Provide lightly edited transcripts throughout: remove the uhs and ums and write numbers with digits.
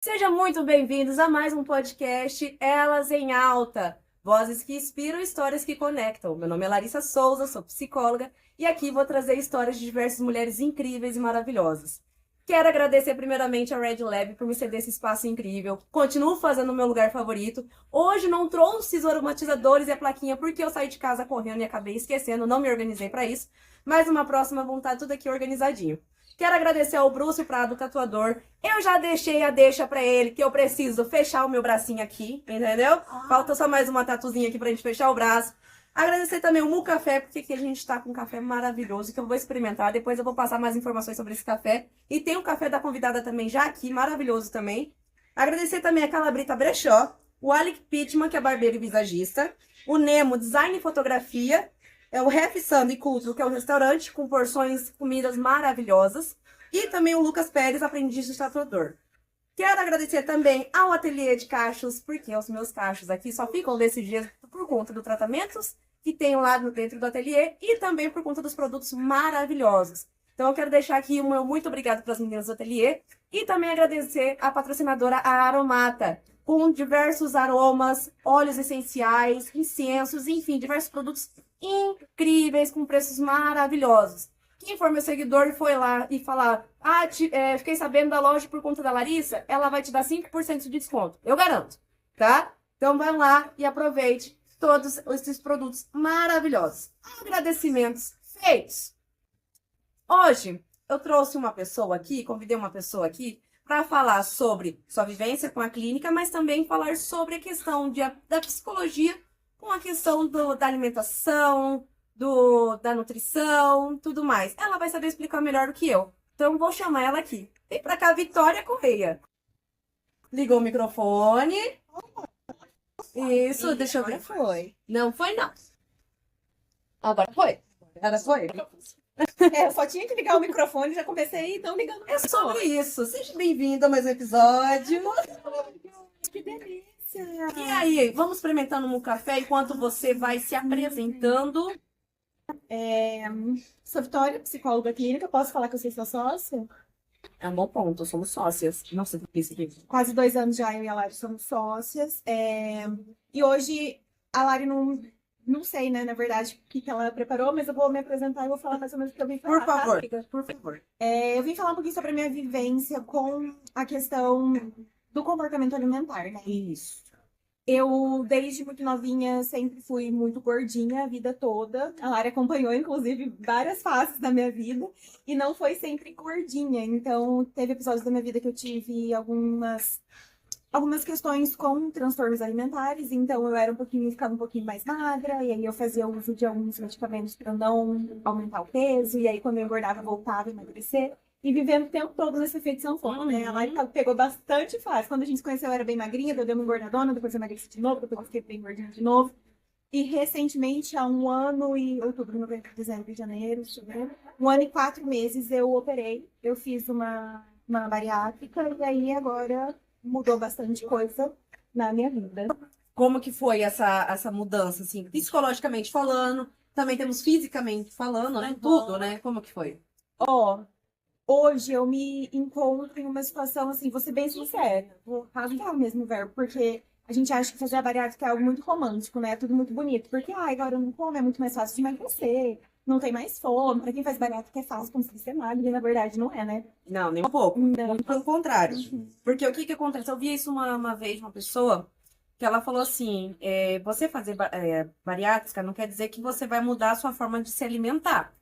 Sejam muito bem-vindos a mais um podcast Elas em Alta. Vozes que inspiram, histórias que conectam. Meu nome é Larissa Souza, sou psicóloga e aqui vou trazer histórias de diversas mulheres incríveis e maravilhosas. Quero agradecer primeiramente a Red Lab por me ceder esse espaço incrível. Continuo fazendo o meu lugar favorito. Hoje não trouxe os aromatizadores e a plaquinha porque eu saí de casa correndo e acabei esquecendo, não me organizei para isso. Mas uma próxima vão estar tudo aqui organizadinho. Quero agradecer ao Bruce Prado, tatuador. Eu já deixei a deixa pra ele que eu preciso fechar o meu bracinho aqui, entendeu? Falta só mais uma tatuzinha aqui pra gente fechar o braço. Agradecer também o Mu Café, porque aqui a gente tá com um café maravilhoso que eu vou experimentar. Depois eu vou passar mais informações sobre esse café. E tem o café da convidada também já aqui, maravilhoso também. Agradecer também a Calabrita Brechó, o Alec Pittman, que é barbeiro e visagista, o Nemo, design e fotografia, é o Ref Sando e Culto, que é um restaurante com porções de comidas maravilhosas. E também o Lucas Pérez, aprendiz de tatuador. Quero agradecer também ao ateliê de cachos, porque os meus cachos aqui só ficam desses dias por conta dos tratamentos que tem lá dentro do ateliê e também por conta dos produtos maravilhosos. Então eu quero deixar aqui o meu muito obrigado para as meninas do ateliê e também agradecer a patrocinadora a Aromata, com diversos aromas, óleos essenciais, incensos, enfim, diversos produtos incríveis com preços maravilhosos. Quem for meu seguidor e foi lá e falar, fiquei sabendo da loja por conta da Larissa, ela vai te dar 5% de desconto. Eu garanto, tá? Então vai lá e aproveite todos esses produtos maravilhosos. Agradecimentos feitos. Hoje eu trouxe uma pessoa aqui, convidei uma pessoa aqui para falar sobre sua vivência com a clínica, mas também falar sobre a questão da psicologia com a questão da alimentação, da nutrição, tudo mais. Ela vai saber explicar melhor do que eu. Então, vou chamar ela aqui. Vem pra cá, Vitória Correia. Ligou o microfone. Isso, deixa eu ver. Agora foi. Não foi, não. Agora foi. Agora foi. Eu só tinha que ligar o microfone e já comecei então ligando o É sobre isso. Seja bem-vindo a mais um episódio. Que delícia! E aí, vamos experimentando um café enquanto você vai se apresentando. Sou Vitória, psicóloga clínica. Posso falar que eu sou sócia? É um bom ponto, somos sócias. Nossa, que isso aqui. Quase 2 anos já eu e a Lari somos sócias. E hoje a Lari não sei, né, na verdade, o que ela preparou, mas eu vou me apresentar e vou falar mais ou menos o que eu vim falar. Por favor, tá, amiga? por favor. Eu vim falar um pouquinho sobre a minha vivência com a questão do comportamento alimentar, né? Isso. Eu, desde muito novinha, sempre fui muito gordinha a vida toda. A Lara acompanhou, inclusive, várias fases da minha vida. E não foi sempre gordinha. Então, teve episódios da minha vida que eu tive algumas questões com transtornos alimentares. Então, ficava um pouquinho mais magra. E aí, eu fazia uso de alguns medicamentos para não aumentar o peso. E aí, quando eu engordava, eu voltava a emagrecer. E vivendo o tempo todo nesse efeito sanfona, né? A Lari pegou bastante fase. Quando a gente se conheceu, eu era bem magrinha, eu dei uma engordadona, depois eu emagreci de novo, depois eu fiquei bem gordinha de novo. E recentemente, há 1 ano e outubro, novembro, dezembro, janeiro, fevereiro, 1 ano e 4 meses eu operei. Eu fiz uma bariátrica e aí agora mudou bastante coisa na minha vida. Como que foi essa mudança, assim, psicologicamente falando, também temos fisicamente falando, né? Tudo, né? Como que foi? Ó, hoje eu me encontro em uma situação assim, vou ser bem sincera, vou rasgar o mesmo verbo, porque a gente acha que fazer a bariátrica é algo muito romântico, né? É tudo muito bonito. Porque, agora eu não como, é muito mais fácil de emagrecer, não tem mais fome. Pra quem faz bariátrica é fácil conseguir ser magro, e na verdade não é, né? Não, nem um pouco. Não. Muito pelo contrário. Porque o que que acontece? Eu vi isso uma vez, uma pessoa, que ela falou assim, você fazer bariátrica não quer dizer que você vai mudar a sua forma de se alimentar.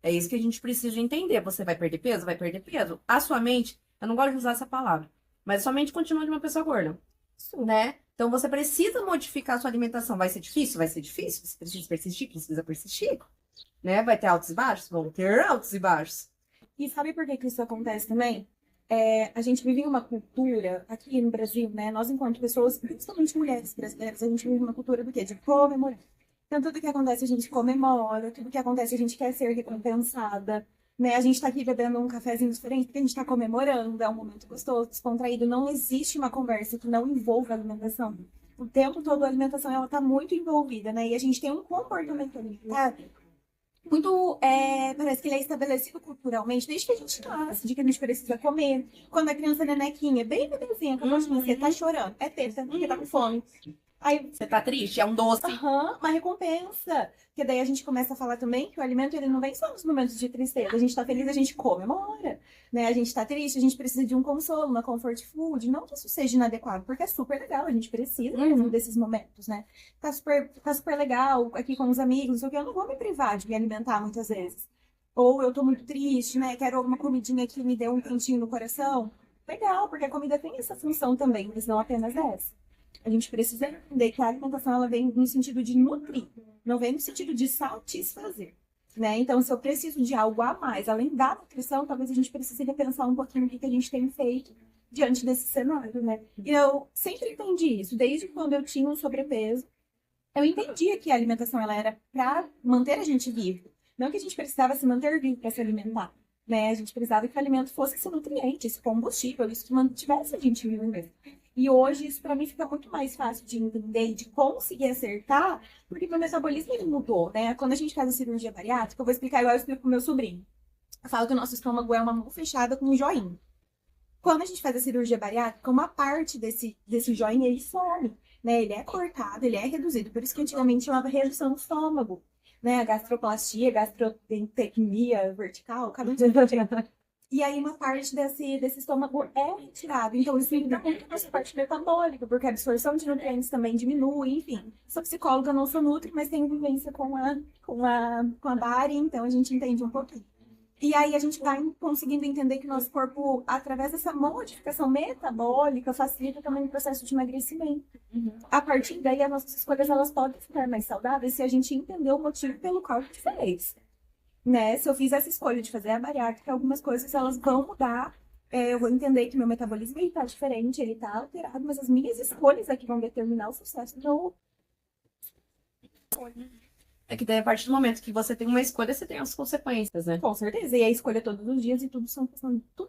É isso que a gente precisa entender. Você vai perder peso? Vai perder peso. A sua mente, eu não gosto de usar essa palavra, mas a sua mente continua de uma pessoa gorda, né? Então você precisa modificar a sua alimentação. Vai ser difícil? Vai ser difícil. Você precisa persistir? Precisa persistir. Né? Vai ter altos e baixos? Vão ter altos e baixos. E sabe por que que isso acontece também? A gente vive em uma cultura, aqui no Brasil, né? Nós, enquanto pessoas, principalmente mulheres brasileiras, a gente vive uma cultura do quê? De comemorar. Então, tudo que acontece a gente comemora, tudo que acontece a gente quer ser recompensada, né? A gente tá aqui bebendo um cafezinho diferente porque a gente tá comemorando, é um momento gostoso, descontraído. Não existe uma conversa que não envolva alimentação. O tempo todo a alimentação, ela tá muito envolvida, né? E a gente tem um comportamento alimentar muito, parece que ele é estabelecido culturalmente desde que a gente nasce, de que a gente precisa comer. Quando a criança é nenequinha, bem bebezinha, acabou de nascer, tá chorando, é teta, porque tá com fome. Aí, Você tá triste? É um doce. uma recompensa. Porque daí a gente começa a falar também que o alimento ele não vem só nos momentos de tristeza. A gente tá feliz, a gente comemora, né? A gente tá triste, a gente precisa de um consolo, uma comfort food. Não que isso seja inadequado, porque é super legal, a gente precisa mesmo desses momentos, né? Tá super legal aqui com os amigos, não sei o que, eu não vou me privar de me alimentar muitas vezes. Ou eu tô muito triste, né? Quero alguma comidinha que me dê um quentinho no coração. Legal, porque a comida tem essa função também, mas não apenas essa. A gente precisa entender que a alimentação ela vem no sentido de nutrir, não vem no sentido de satisfazer, né? Então, se eu preciso de algo a mais, além da nutrição, talvez a gente precise repensar um pouquinho o que a gente tem feito diante desse cenário, né? E eu sempre entendi isso, desde quando eu tinha um sobrepeso, eu entendia que a alimentação ela era para manter a gente vivo, não que a gente precisava se manter vivo para se alimentar, né? A gente precisava que o alimento fosse esse nutriente, esse combustível, isso que mantivesse a gente vivo mesmo. E hoje isso para mim fica muito mais fácil de entender e de conseguir acertar, porque meu metabolismo ele mudou, né? Quando a gente faz a cirurgia bariátrica, eu vou explicar igual eu explico pro meu sobrinho. Eu falo que o nosso estômago é uma mão fechada com um joinha. Quando a gente faz a cirurgia bariátrica, uma parte desse joinha ele some, né? Ele é cortado, ele é reduzido. Por isso que antigamente chamava redução do estômago, né? A gastroplastia, gastrodentectomia vertical, cada um tem. E aí uma parte desse estômago é retirado. Então isso muda muito a nossa parte metabólica, porque a absorção de nutrientes também diminui, enfim. Sou psicóloga, não sou nutri, mas tenho vivência com a Bari, então a gente entende um pouquinho. E aí a gente vai conseguindo entender que o nosso corpo, através dessa modificação metabólica, facilita também o processo de emagrecimento. A partir daí, as nossas escolhas elas podem ficar mais saudáveis se a gente entender o motivo pelo qual a gente fez. Né? Se eu fiz essa escolha de fazer a bariátrica, algumas coisas elas vão mudar. Eu vou entender que meu metabolismo ele tá diferente, ele tá alterado, mas as minhas escolhas aqui vão determinar o sucesso do... É que daí, a partir do momento que você tem uma escolha, você tem as consequências, né? Com certeza, e a escolha todos os dias e tudo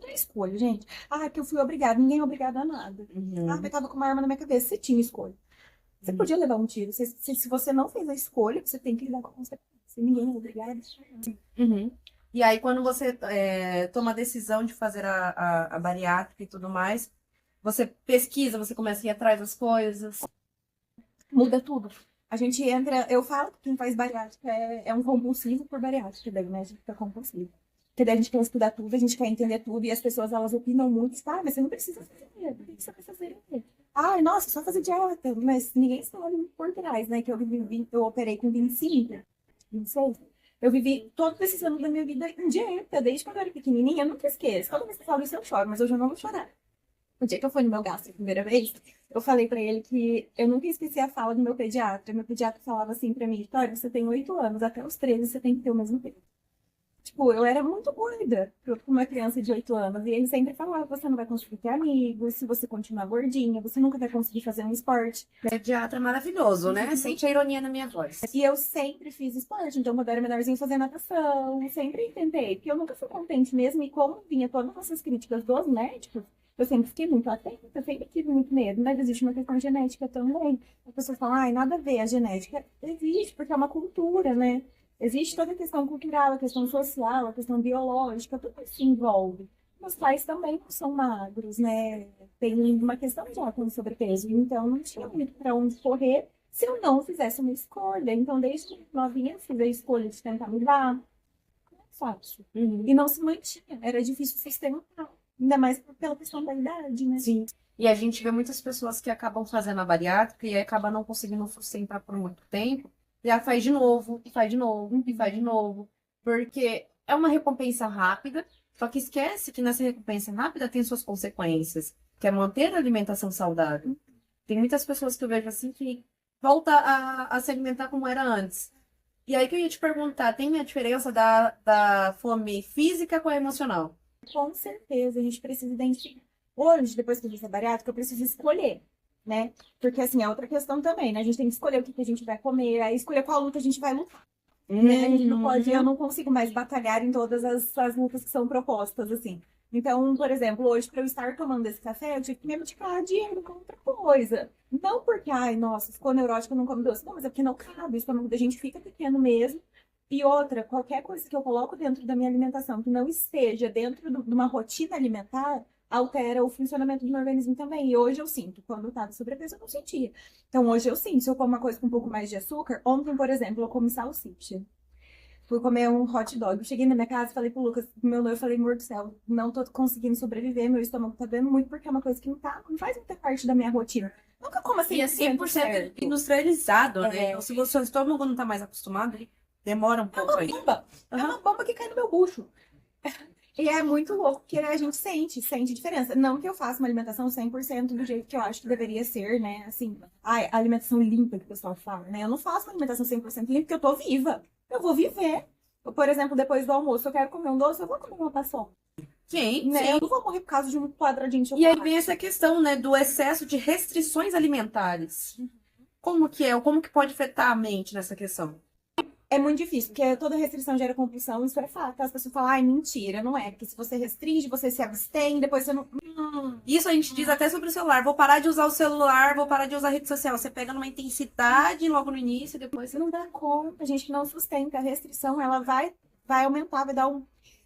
é escolha, gente. Ah, que eu fui obrigada, ninguém é obrigado a nada. Ah, eu tava com uma arma na minha cabeça, você tinha escolha. Você podia levar um tiro. Se você não fez a escolha, você tem que lidar com a consequência. Ninguém é obrigado. E aí, quando você toma a decisão de fazer a bariátrica e tudo mais, você pesquisa, você começa a ir atrás das coisas. Muda tudo. A gente entra, eu falo que quem faz bariátrica é um compulsivo por bariátrica, daí, né? A gente fica compulsivo. Porque daí a gente quer estudar tudo, a gente quer entender tudo, e as pessoas, elas opinam muito, mas você não precisa fazer, por que você vai fazer? Ai, nossa, só fazer dieta, mas ninguém sabe por trás, né? Que eu operei com 25, 26. Eu vivi todos esses anos da minha vida em dieta, desde quando eu era pequenininha, eu nunca esqueço. Toda vez que eu falo isso, eu choro, mas hoje eu não vou chorar. O dia que eu fui no meu gastro a primeira vez, eu falei pra ele que eu nunca esqueci a fala do meu pediatra. Meu pediatra falava assim pra mim, Vitória, você tem 8 anos, até os 13 você tem que ter o mesmo peso. Tipo, eu era muito gorda pra uma criança de 8 anos. E ele sempre falava, você não vai conseguir ter amigos, se você continuar gordinha, você nunca vai conseguir fazer um esporte. Pediatra é maravilhoso, né? Sente a ironia na minha voz. E eu sempre fiz esporte, então quando eu era menorzinha, fazia natação, sempre tentei. Porque eu nunca fui contente mesmo, e como vinha todas essas críticas dos médicos, eu sempre fiquei muito atenta, eu sempre tive muito medo, mas existe uma questão genética também. As pessoas falam, ai, nada a ver, a genética existe, porque é uma cultura, né? Existe toda a questão cultural, a questão social, a questão biológica, tudo isso se envolve. Meus pais também não são magros, né? Tem uma questão já com sobrepeso, então não tinha muito para onde correr se eu não fizesse uma escolha. Então, desde novinha, eu fiz a escolha de tentar mudar. Não é fácil. E não se mantinha, era difícil sustentar. Ainda mais pela questão da idade, né? Sim. E a gente vê muitas pessoas que acabam fazendo a bariátrica e aí acaba não conseguindo sustentar por muito tempo. E ela faz de novo, e faz de novo, e faz de novo. Porque é uma recompensa rápida, só que esquece que nessa recompensa rápida tem suas consequências, que é manter a alimentação saudável. Tem muitas pessoas que eu vejo assim que volta a se alimentar como era antes. E aí que eu ia te perguntar, tem a diferença da fome física com a emocional? Com certeza, a gente precisa identificar. Hoje, depois que eu fiz a bariátrica, eu preciso escolher, né? Porque, assim, é outra questão também, né? A gente tem que escolher o que a gente vai comer, aí escolher qual luta a gente vai lutar. Né? A gente não pode, eu não consigo mais batalhar em todas as lutas que são propostas, assim. Então, por exemplo, hoje, para eu estar tomando esse café, eu tive que me abdicar dinheiro com outra coisa. Não porque, ai, nossa, ficou neurótica, não come doce. Não, mas é porque não cabe, o estômago da gente fica pequeno mesmo. E outra, qualquer coisa que eu coloco dentro da minha alimentação que não esteja dentro de uma rotina alimentar, altera o funcionamento do meu organismo também. E hoje eu sinto. Quando eu tava sobrepeso, eu não sentia. Então hoje eu sinto. Se eu como uma coisa com um pouco mais de açúcar, ontem, por exemplo, eu comi salsicha. Fui comer um hot dog. Eu cheguei na minha casa e falei pro Lucas, pro meu noivo, eu falei, amor do céu, não tô conseguindo sobreviver, meu estômago tá doendo muito, porque é uma coisa que não faz muita parte da minha rotina. Nunca como assim, E é 100% industrializado, né? Então, se o seu estômago não tá mais acostumado, ele demora um pouco aí. É uma bomba que cai no meu bucho. E é muito louco, porque a gente sente diferença. Não que eu faça uma alimentação 100% do jeito que eu acho que deveria ser, né? Assim, a alimentação limpa que o pessoal fala, né? Eu não faço uma alimentação 100% limpa porque eu tô viva. Eu vou viver. Eu, por exemplo, depois do almoço, eu quero comer um doce, eu vou comer uma paçoca. Sim, Né? sim. Eu não vou morrer por causa de um quadradinho de E aí chocolate. vem essa questão, né, do excesso de restrições alimentares. Como que é? Como que pode afetar a mente nessa questão? É muito difícil, porque toda restrição gera compulsão, isso é fato. As pessoas falam, ai, mentira, não é. Porque se você restringe, você se abstém, depois você não. Isso a gente diz até sobre o celular. Vou parar de usar o celular, vou parar de usar a rede social. Você pega numa intensidade logo no início, depois você Não dá conta, a gente não sustenta. A restrição, ela vai aumentar,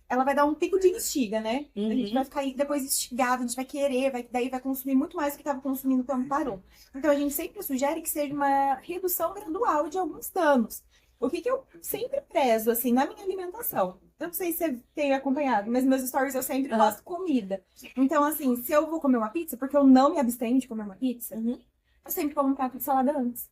ela vai dar um pico de instiga, né? A gente vai ficar depois instigado, a gente vai querer, daí vai consumir muito mais do que estava consumindo quando parou. Então a gente sempre sugere que seja uma redução gradual de alguns danos. O que eu sempre prezo, assim, na minha alimentação? Eu não sei se você tem acompanhado, mas meus stories eu sempre posto comida. Então, assim, se eu vou comer uma pizza, porque eu não me abstenho de comer uma pizza, eu sempre como um prato de salada antes.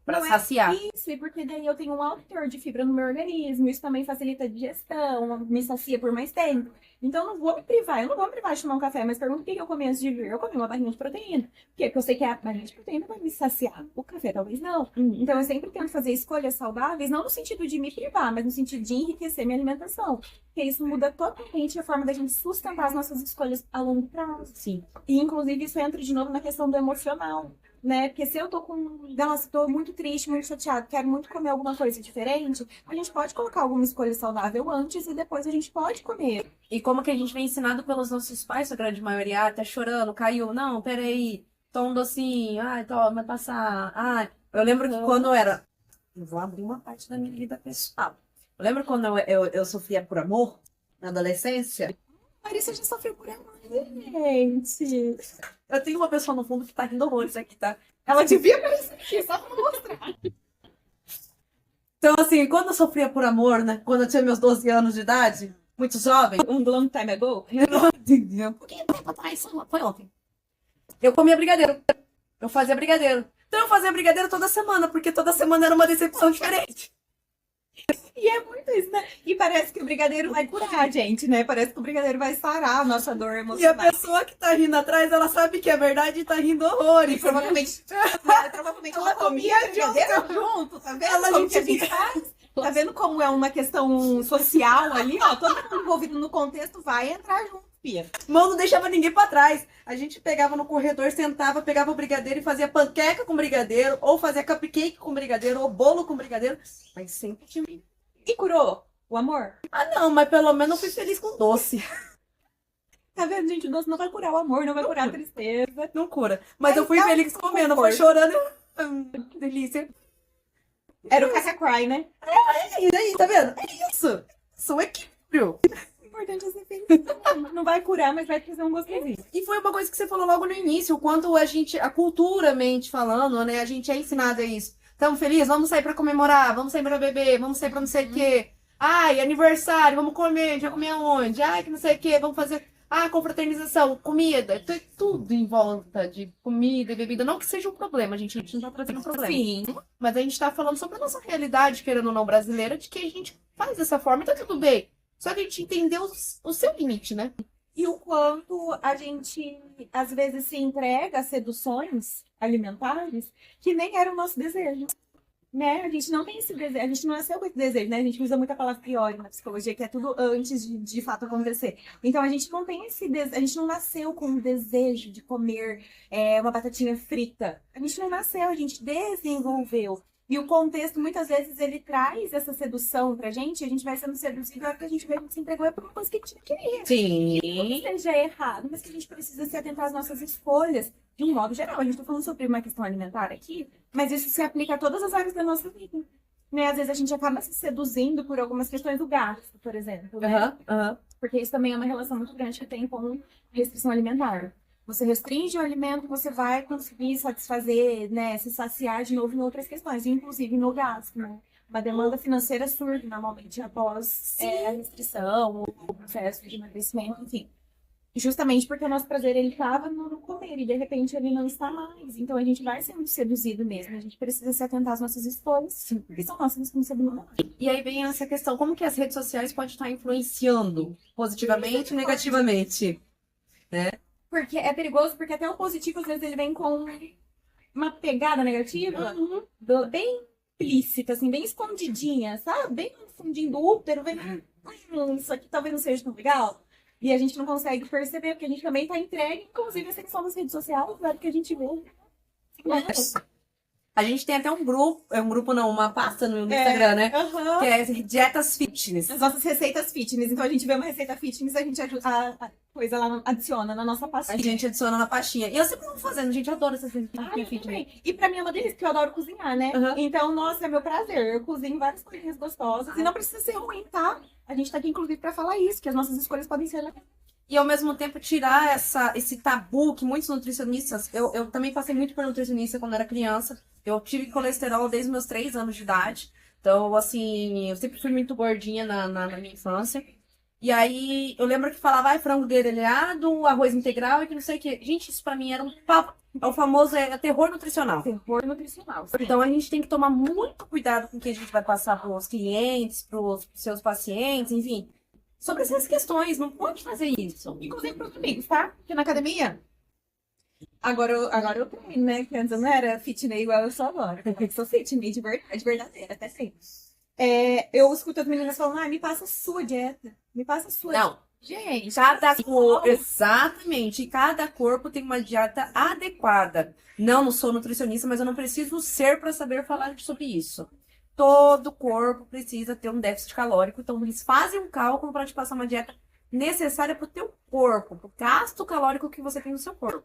pra Não é saciar. isso, e porque daí eu tenho um alto teor de fibra no meu organismo, isso também facilita a digestão, me sacia por mais tempo. Então eu não vou me privar, eu não vou me privar de tomar um café, mas pergunta o que eu comi antes de vir. Eu comi uma barrinha de proteína. Por quê? Porque eu sei que a barrinha de proteína vai me saciar. O café talvez não. Então eu sempre tento fazer escolhas saudáveis, não no sentido de me privar, mas no sentido de enriquecer minha alimentação. Porque isso muda totalmente a forma da gente sustentar as nossas escolhas a longo prazo. Sim. E inclusive isso entra de novo na questão do emocional. Né? Porque se eu tô nossa, tô muito triste, muito chateado, quero muito comer alguma coisa diferente, a gente pode colocar alguma escolha saudável antes e depois a gente pode comer. E como que a gente vem ensinado pelos nossos pais, a grande maioria, tá chorando, caiu, não, peraí, toma um docinho, ai, toma, vai passar, ai. Eu lembro que quando eu era... Eu vou abrir uma parte da minha vida pessoal. Eu lembro quando eu sofria por amor, na adolescência. Larissa já sofreu por amor, gente. Eu tenho uma pessoa no fundo que tá rindo horrores aqui, tá? Ela devia aparecer aqui, só pra mostrar. Então, assim, quando eu sofria por amor, né? Quando eu tinha meus 12 anos de idade, muito jovem. Um long time ago. Um pouquinho tempo atrás, foi ontem. Eu comia brigadeiro. Eu fazia brigadeiro. Então eu fazia brigadeiro toda semana, porque toda semana era uma decepção diferente. E é muito isso, né? E parece que o brigadeiro vai curar a gente, né? Parece que o brigadeiro vai sarar a nossa dor E a emocional. pessoa que tá rindo atrás, ela sabe que é verdade e tá rindo horrores. E provavelmente ela comia brigadeiro junto, tá vendo? Ela Como que a gente faz? Tá vendo como é uma questão social ali, ó? Todo mundo envolvido no contexto vai entrar junto, Pia. Mão não deixava ninguém pra trás. A gente pegava no corredor, sentava, pegava o brigadeiro e fazia panqueca com brigadeiro, ou fazia cupcake com brigadeiro, ou bolo com brigadeiro. Mas sempre tinha... E curou o amor? Ah, não, mas pelo menos eu fui feliz com doce. Tá vendo, gente? O doce não vai curar o amor, não vai curar a tristeza. Não cura. Mas eu fui dá feliz um comendo, eu fui conforto. chorando. Que delícia. Era o Caca Cry, né? E aí, tá vendo? É isso. Sou equilíbrio. O importante é ser feliz. Não vai curar, mas vai trazer um gostosinho. E foi uma coisa que você falou logo no início, o quanto a gente, a culturalmente falando, né, a gente é ensinado a isso. Estamos felizes? Vamos sair pra comemorar, vamos sair pra beber, vamos sair pra não sei o quê. Ai, aniversário, vamos comer, a gente vai comer aonde? Ai, que não sei o quê, vamos fazer... Ah, confraternização, comida, tudo em volta de comida e bebida. Não que seja um problema, a gente não tá trazendo um problema. Sim. Mas a gente tá falando sobre a nossa realidade, querendo ou não, brasileira, de que a gente faz dessa forma e tá tudo bem. Só que a gente entendeu o seu limite, né? E o quanto a gente, às vezes, se entrega a seduções alimentares que nem era o nosso desejo. Né? A gente não tem esse desejo, a gente não nasceu com esse desejo, né? A gente usa muita palavra priori na psicologia, que é tudo antes de fato acontecer. Então a gente não tem esse desejo, a gente não nasceu com o desejo de comer uma batatinha frita. A gente não nasceu, a gente desenvolveu. E o contexto, muitas vezes, ele traz essa sedução pra gente, e a gente vai sendo seduzido, porque a gente vê que se entregou por uma coisa que a gente não queria. Sim. Não que seja errado, mas que a gente precisa se atentar às nossas escolhas, de um modo geral. A gente tá falando sobre uma questão alimentar aqui, mas isso se aplica a todas as áreas da nossa vida. né? Às vezes a gente acaba se seduzindo por algumas questões do gasto, por exemplo, né? Porque isso também é uma relação muito grande que tem com restrição alimentar. Você restringe o alimento, você vai conseguir satisfazer, né, se saciar de novo em outras questões, inclusive no gasto, né? Uma demanda financeira surge normalmente após a restrição, o processo de emagrecimento, enfim. Justamente porque o nosso prazer, ele estava no comer e de repente ele não está mais. Então a gente vai sendo seduzido mesmo. A gente precisa se atentar às nossas escolhas, que são nossas responsabilidades. E aí vem essa questão, como que as redes sociais podem estar influenciando positivamente e negativamente? Porque é perigoso, porque até o positivo, às vezes, ele vem com uma pegada negativa, bem implícita, assim, bem escondidinha, sabe? Bem no fundinho do útero, vem, isso aqui talvez não seja tão legal. E a gente não consegue perceber, porque a gente também tá entregue, inclusive, a sessão das redes sociais, velho, que a gente vê. A gente tem até um grupo, uma pasta no Instagram, né? Que é dietas fitness. As nossas receitas fitness. Então a gente vê uma receita fitness, a gente a coisa lá adiciona na nossa A pastinha. gente adiciona na pastinha. E eu sempre vou fazendo, gente, eu adoro essas receitas Eu fitness. também. E pra mim é uma delícia, porque eu adoro cozinhar, né? Então, nossa, é meu prazer. Eu cozinho várias coisinhas gostosas. E não precisa ser ruim, tá? A gente tá aqui, inclusive, pra falar isso, que as nossas escolhas podem ser legais. E ao mesmo tempo tirar esse tabu que muitos nutricionistas. Eu também passei muito por nutricionista quando era criança. Eu tive colesterol desde os meus 3 anos de idade. Então, assim, eu sempre fui muito gordinha na minha infância. E aí, eu lembro que falava, frango grelhado, arroz integral e que não sei o quê. Gente, isso pra mim era um papo. É o famoso terror nutricional. Terror nutricional. Então, a gente tem que tomar muito cuidado com o que a gente vai passar para os clientes, para os seus pacientes, enfim. Sobre essas questões, não pode fazer isso. Inclusive pros amigos, tá? Porque na academia. Agora eu treino, né? Que antes eu não era fitness igual eu sou agora. Eu sou fitness de verdade, verdadeira, até sei. Eu escuto as meninas falando, me passa a sua dieta. Me passa a sua Não. Gente, Cada corpo, exatamente, cada corpo tem uma dieta adequada. Não sou nutricionista, mas eu não preciso ser para saber falar sobre isso. Todo corpo precisa ter um déficit calórico, então eles fazem um cálculo para te passar uma dieta necessária para o teu corpo, para o gasto calórico que você tem no seu corpo.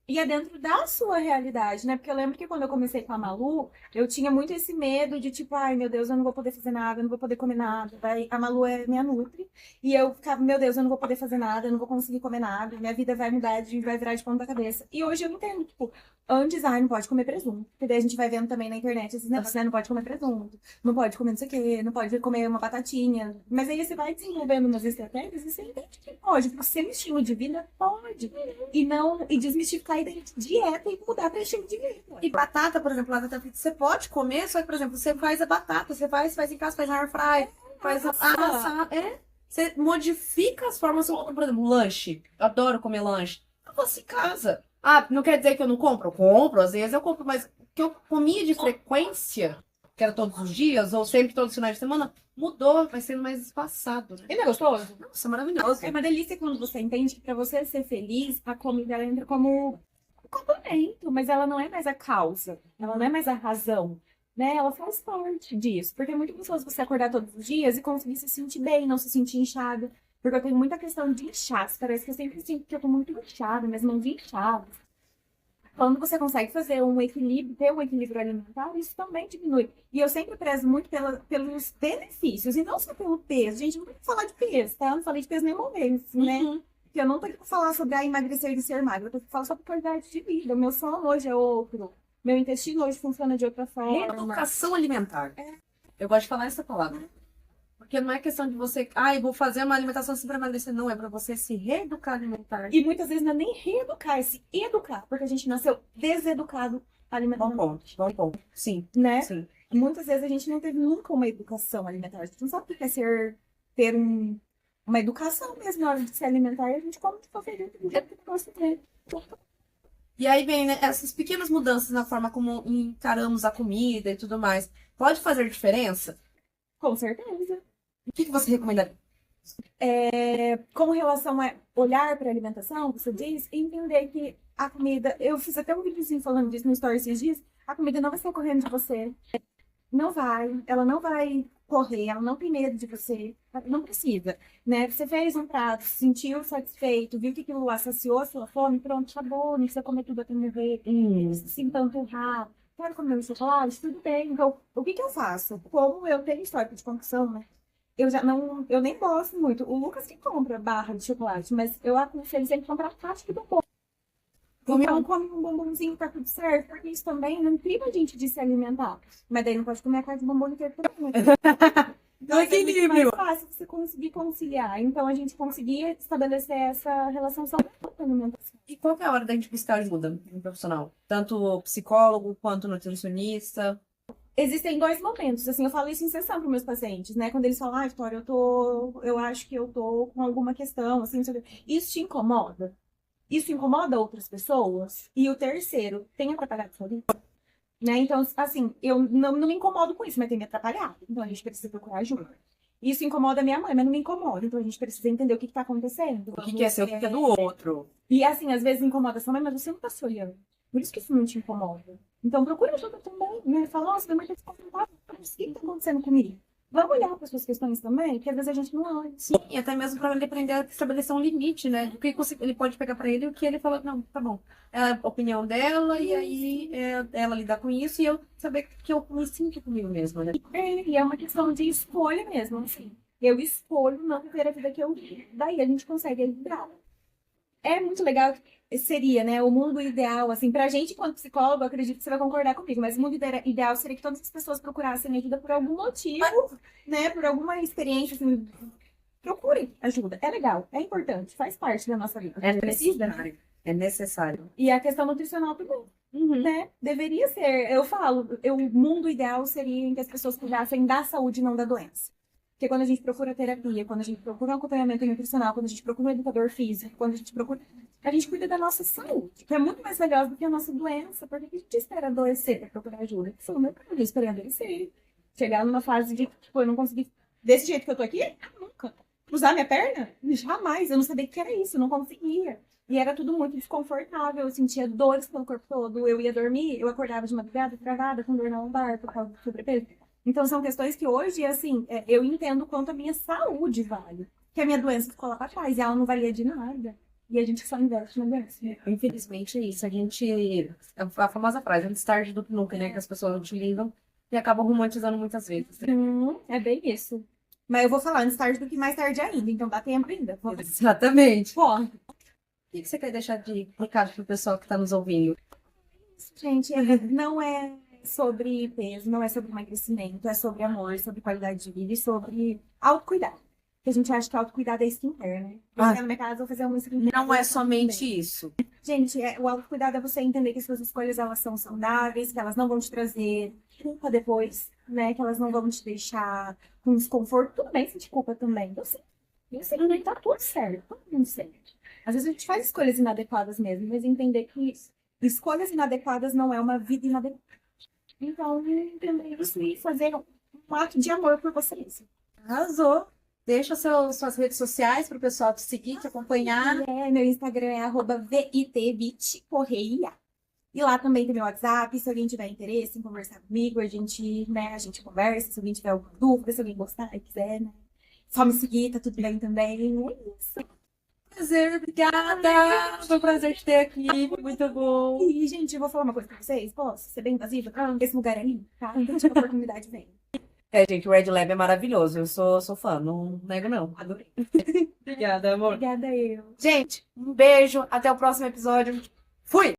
E é dentro da sua realidade, né? Porque eu lembro que quando eu comecei com a Malu, eu tinha muito esse medo de tipo, ai meu Deus, eu não vou poder fazer nada, eu não vou poder comer nada. Daí a Malu é minha nutri. E eu ficava, meu Deus, eu não vou poder fazer nada, eu não vou conseguir comer nada, minha vida vai mudar, vai virar de ponta cabeça. E hoje eu entendo, tipo, antes, não pode comer presunto. Porque daí a gente vai vendo também na internet esses negócios, né? Não pode comer presunto, não pode comer não sei o quê, não pode comer uma batatinha. Mas aí você vai desenvolvendo umas estratégias e você entende que pode, porque seu estilo de vida pode. E desmistificar a dieta e mudar para estilo de vida. E batata, por exemplo, batata frita, você pode comer, só que, por exemplo, você faz a batata, você faz em casa, faz na air fry, faz assar, Você modifica as formas, por exemplo, lanche. Eu adoro comer lanche. Eu faço em casa. Não quer dizer que eu não compro? Eu compro, às vezes eu compro, mas que eu comia de frequência, que era todos os dias, ou sempre todos os finais de semana, mudou, vai sendo mais espaçado, né? E não é gostoso? Nossa, maravilhoso. É uma delícia quando você entende que para você ser feliz, a comida ela entra como complemento, mas ela não é mais a causa, ela não é mais a razão, né? Ela faz parte disso, porque é muito gostoso você acordar todos os dias e conseguir se sentir bem, não se sentir inchada, porque eu tenho muita questão de inchaço, parece que eu sempre sinto que eu tô muito inchada, minhas mãos inchadas. Quando você consegue fazer um equilíbrio, ter um equilíbrio alimentar, isso também diminui. E eu sempre prezo muito pelos benefícios, e não só pelo peso. Gente, não tem que falar de peso, tá? Eu não falei de peso nenhuma vez, né? Porque eu não tô aqui pra falar sobre emagrecer e ser magra, eu tô aqui pra falar sobre qualidade de vida. O meu sono hoje é outro, meu intestino hoje funciona de outra forma. Reeducação alimentar. Eu gosto de falar essa palavra. Porque não é questão de você, eu vou fazer uma alimentação assim pra emagrecer. Não, é pra você se reeducar alimentar. E muitas vezes não é nem reeducar, é se educar. Porque a gente nasceu deseducado alimentar. Bom ponto. Sim. Né? Sim. Muitas vezes a gente não teve nunca uma educação alimentar. A gente não sabe o que é ter uma educação mesmo na hora de se alimentar. E a gente come de qualquer jeito, do jeito que gosta de ter. E aí vem, né, essas pequenas mudanças na forma como encaramos a comida e tudo mais. Pode fazer diferença? Com certeza. O que você recomendaria? Com relação a olhar para a alimentação, você diz, e entender que a comida... Eu fiz até um videozinho falando disso no Stories esses dias. A comida não vai sair correndo de você. Não vai. Ela não vai correr. Ela não tem medo de você. Não precisa. Né? Você fez um prato, se sentiu satisfeito, viu que aquilo lá saciou a sua fome, pronto, acabou. Não precisa comer tudo até morrer. Não precisa se empanturrar. quero comer um chocolate, tudo bem. Então, o que que eu faço? Como eu tenho histórico de compulsão, né? Eu nem gosto muito. O Lucas que compra barra de chocolate, mas eu aconselho sempre comprar caixa de bombom. Então, come um bombonzinho, tá tudo certo, porque isso também não priva a gente de se alimentar. Mas daí não pode comer a caixa de bombom inteira também, né? Então, é muito mais fácil você conseguir conciliar. Então, a gente conseguia estabelecer essa relação saudável com a alimentação. E qual que é a hora da gente buscar ajuda no profissional? Tanto psicólogo quanto nutricionista? Existem dois momentos, assim, eu falo isso em sessão para meus pacientes, né? Quando eles falam, Vitória, eu acho que eu tô com alguma questão, assim, não sei o quê. Isso te incomoda? Isso incomoda outras pessoas? E o terceiro, tem atrapalhado a sua vida? Né? Então, assim, eu não me incomodo com isso, mas tem me atrapalhado. Então, a gente precisa procurar ajuda. Isso incomoda a minha mãe, mas não me incomoda. Então, a gente precisa entender o que está acontecendo. O que é seu, o que é do outro? E, assim, às vezes incomoda a sua mãe, mas você não está se olhando. Por isso que isso não te incomoda. Então, procura ajuda também, né? Fala, nossa, minha mãe está desconfortável. O que está acontecendo comigo? Vamos olhar para as suas questões também, porque às vezes a gente não olha. Sim, e até mesmo para ele aprender a estabelecer um limite, né? Do que ele pode pegar para ele e o que ele fala, não, tá bom. É a opinião dela, e aí ela lidar com isso e eu saber que eu me sinto comigo mesma, né? E é uma questão de escolha mesmo, assim. Eu escolho não viver a vida que eu vivo. Daí a gente consegue equilibrar. É muito legal, seria, né, o mundo ideal, assim, pra gente, enquanto psicólogo, eu acredito que você vai concordar comigo, mas o mundo ideal seria que todas as pessoas procurassem ajuda por algum motivo, né, por alguma experiência, assim, procurem ajuda. É legal, é importante, faz parte da nossa vida. É necessário. É necessário. E a questão nutricional também, né, deveria ser, eu falo, o mundo ideal seria em que as pessoas cuidassem da saúde e não da doença. Porque quando a gente procura terapia, quando a gente procura um acompanhamento nutricional, quando a gente procura um educador físico, quando a gente procura... A gente cuida da nossa saúde, que é muito mais valiosa do que a nossa doença. Porque a gente espera adoecer para procurar ajuda. Eu esperei adoecer. Chegar numa fase de, tipo, eu não consegui... Desse jeito que eu tô aqui? Nunca. Cruzar minha perna? Jamais. Eu não sabia o que era isso, eu não conseguia. E era tudo muito desconfortável. Eu sentia dores pelo corpo todo. Eu ia dormir, eu acordava de madrugada, travada, com dor na lombar, por causa do sobrepeso. Então, são questões que hoje, assim, eu entendo quanto a minha saúde vale. Que a minha doença ficou lá pra trás e ela não valia de nada. E a gente só investe na doença. Infelizmente é isso. A gente... A famosa frase, antes tarde do que nunca, né? Que as pessoas utilizam e acabam romantizando muitas vezes. É bem isso. Mas eu vou falar antes tarde do que mais tarde ainda. Então dá tempo ainda. Exatamente. Pô. O que você quer deixar de recado pro pessoal que tá nos ouvindo? Gente, não é sobre peso, não é sobre emagrecimento, é sobre amor, sobre qualidade de vida e sobre autocuidado. Porque a gente acha que autocuidado é skincare, né? Eu na minha casa vou fazer uma skincare. Não é somente isso. Gente, o autocuidado é você entender que suas escolhas elas são saudáveis, que elas não vão te trazer culpa depois, né? Que elas não vão te deixar com desconforto. Tudo bem sentir culpa também. Eu sei que tá tudo certo, tudo muito certo. Às vezes a gente faz escolhas inadequadas mesmo, mas entender que escolhas inadequadas não é uma vida inadequada. Então, entender isso e fazer um ato de amor por vocês. Arrasou. Deixa suas redes sociais para o pessoal te seguir, te acompanhar. Meu Instagram é @vitbitcorreia. E lá também tem meu WhatsApp. Se alguém tiver interesse em conversar comigo, a gente conversa. Se alguém tiver alguma dúvida, se alguém gostar e quiser, né? Só me seguir, tá tudo bem também. É isso. Prazer, obrigada. Foi um prazer te ter aqui, foi muito bom. E, gente, eu vou falar uma coisa pra vocês. Posso ser bem invasiva? Esse lugar é lindo, tá? Então, se a oportunidade vem. Gente, o Red Lab é maravilhoso. Eu sou fã, não nego não. Adorei. Obrigada, amor. Obrigada eu. Gente, um beijo. Até o próximo episódio. Fui!